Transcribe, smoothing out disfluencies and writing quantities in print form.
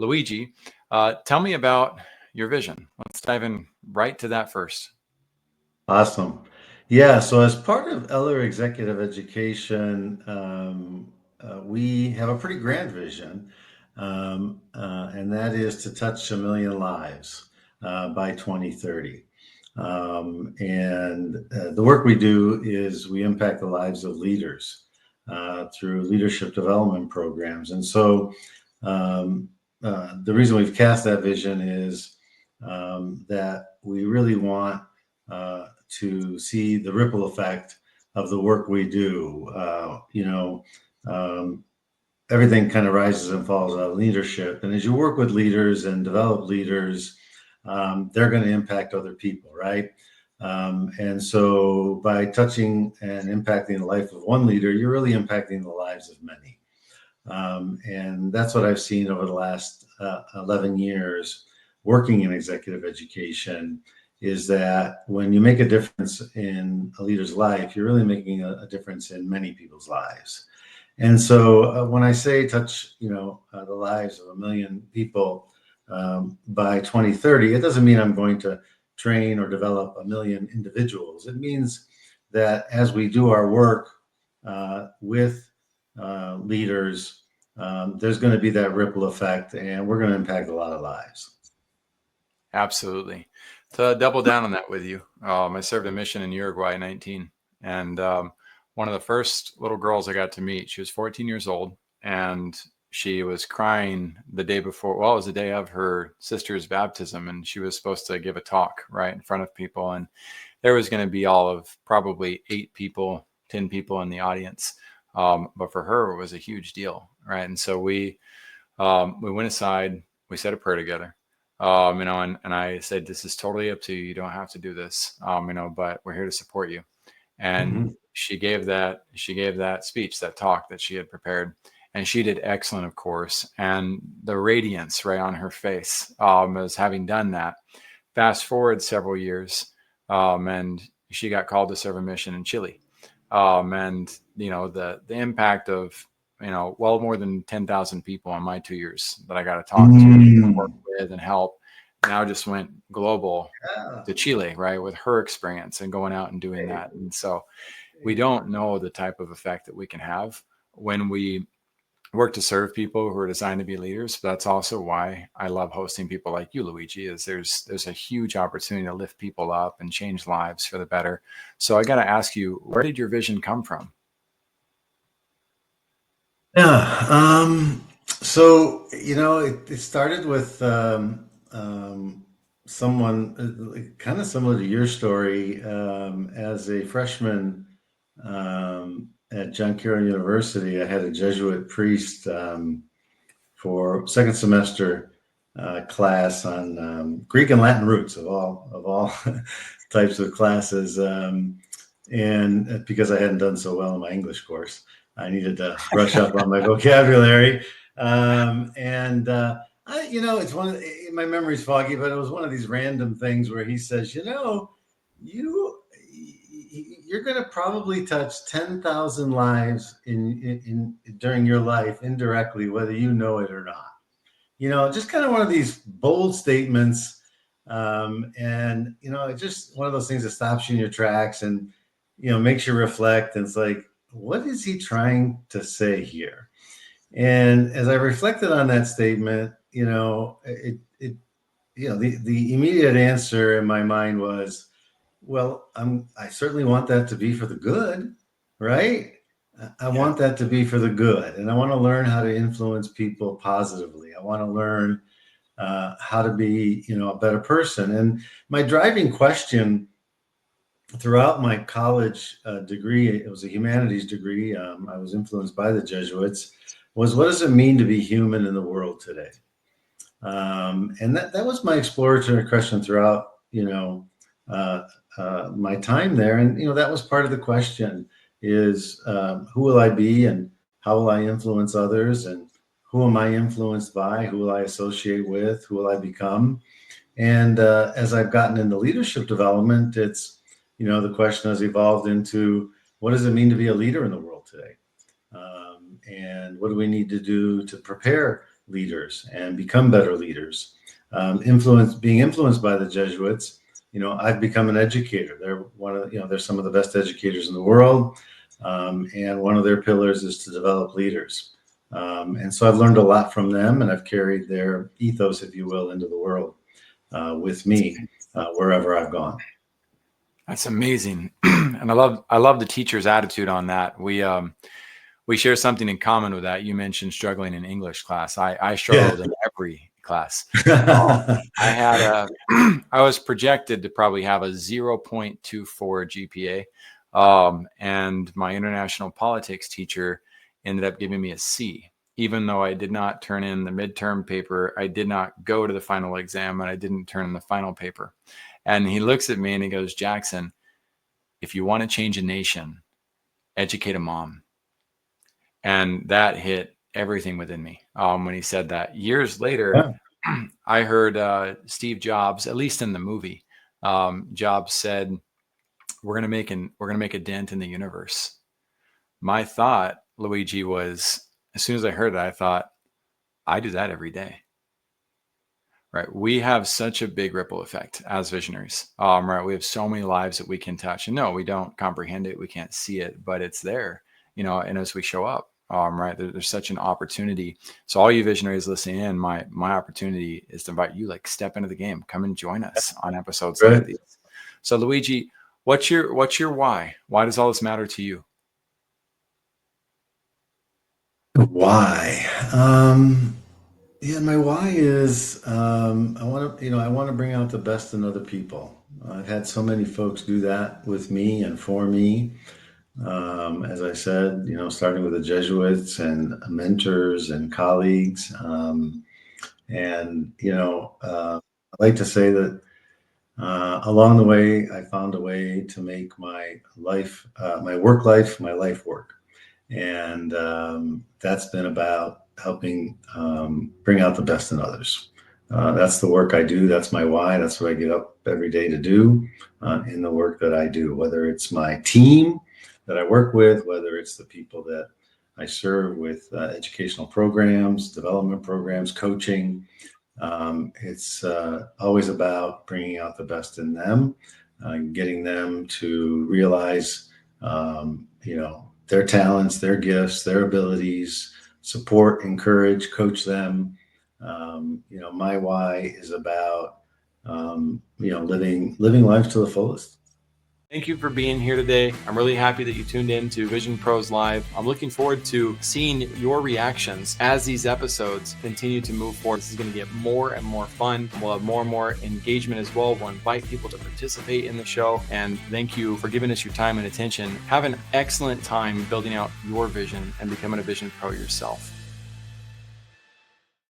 Luigi, tell me about your vision. Let's dive in right to that first. Awesome. Yeah, so as part of Eller Executive Education, we have a pretty grand vision, and that is to touch 1 million lives by 2030. And the work we do is we impact the lives of leaders through leadership development programs. And so the reason we've cast that vision is that we really want to see the ripple effect of the work we do. Um, Everything kind of rises and falls out of leadership. And as you work with leaders and develop leaders, they're going to impact other people, right? And so by touching and impacting the life of one leader, you're really impacting the lives of many. And that's what I've seen over the last 11 years working in executive education, is that when you make a difference in a leader's life, you're really making a difference in many people's lives. And so when I say touch, the lives of 1 million people by 2030, it doesn't mean I'm going to train or develop 1 million individuals. It means that as we do our work with leaders, there's going to be that ripple effect, and we're going to impact a lot of lives. Absolutely. To double down on that with you, I served a mission in Uruguay in 19, and one of the first little girls I got to meet, she was 14 years old, and she was crying the day before. Well, it was the day of her sister's baptism, and she was supposed to give a talk right in front of people, and there was going to be all of probably 8 people, 10 people in the audience. But for her, it was a huge deal, right? And so we went aside, we said a prayer together, and I said, "This is totally up to you. You don't have to do this, but we're here to support you." And Mm-hmm. she gave that speech, that talk that she had prepared, and she did excellent, of course. And the radiance right on her face, as having done that. Fast forward several years, and she got called to serve a mission in Chile. And the impact of well more than 10,000 people in my 2 years that I got to talk to and work with and help, now just went global Yeah. to Chile, right, with her experience and going out and doing Hey, that. And so we hey. don't know the type of effect that we can have when we work to serve people who are designed to be leaders. But that's also why I love hosting people like you, Luigi, is there's a huge opportunity to lift people up and change lives for the better. So I got to ask you, where did your vision come from? Yeah. So, it started with someone kind of similar to your story. As a freshman at John Carroll University, I had a Jesuit priest for second semester class on Greek and Latin roots of all types of classes. And because I hadn't done so well in my English course, I needed to brush up on my vocabulary. And it's my memory's foggy, but it was one of these random things where he says, you you're going to probably touch 10,000 lives in during your life indirectly, whether you know it or not. Just kind of one of these bold statements. And it's just one of those things that stops you in your tracks and, makes you reflect. And it's like, what is he trying to say here? And as I reflected on that statement, the immediate answer in my mind was, well, I certainly want that to be for the good, right? I Yeah. want that to be for the good, and I want to learn how to influence people positively. I want to learn how to be, a better person. And my driving question throughout my college degree, it was a humanities degree. I was influenced by the Jesuits. Was what does it mean to be human in the world today? And that was my exploratory question throughout, uh, my time there. And, that was part of the question is who will I be and how will I influence others? And who am I influenced by? Who will I associate with? Who will I become? And as I've gotten into leadership development, it's, the question has evolved into what does it mean to be a leader in the world today? And what do we need to do to prepare leaders and become better leaders. Being influenced by the Jesuits, I've become an educator. They're some of the best educators in the world. And one of their pillars is to develop leaders. And so I've learned a lot from them, and I've carried their ethos, if you will, into the world with me wherever I've gone. That's amazing. And I love the teacher's attitude on that. We share something in common with that. You mentioned struggling in English class. I struggled in every class. I was projected to probably have a 0.24 GPA. And my international politics teacher ended up giving me a C, even though I did not turn in the midterm paper. I did not go to the final exam, and I didn't turn in the final paper. And he looks at me and he goes, "Jackson, if you want to change a nation, educate a mom." And that hit everything within me when he said that. Years later, I heard Steve Jobs, at least in the movie, Jobs said, we're going to make a dent in the universe. My thought, Luigi, was, as soon as I heard it, I thought, I do that every day. Right. We have such a big ripple effect as visionaries. Right. We have so many lives that we can touch, and no, we don't comprehend it. We can't see it, but it's there, and as we show up, right, there's such an opportunity. So all you visionaries listening in, my opportunity is to invite you, like, step into the game, come and join us on episodes like these. So Luigi, what's your why? Why does all this matter to you? Why? Yeah, my why is I want to bring out the best in other people. I've had so many folks do that with me and for me. As I said, starting with the Jesuits and mentors and colleagues. I like to say that along the way, I found a way to make my life, my work life, my life work. And that's been about helping bring out the best in others. That's the work I do. That's my why. That's what I get up every day to do in the work that I do, whether it's my team that I work with, whether it's the people that I serve with educational programs, development programs, coaching. It's always about bringing out the best in them, getting them to realize, their talents, their gifts, their abilities, support, encourage, coach them. My why is about, living life to the fullest. Thank you for being here today. I'm really happy that you tuned in to Vision Pros Live. I'm looking forward to seeing your reactions as these episodes continue to move forward. This is going to get more and more fun. We'll have more and more engagement as well. We'll invite people to participate in the show. And thank you for giving us your time and attention. Have an excellent time building out your vision and becoming a Vision Pro yourself.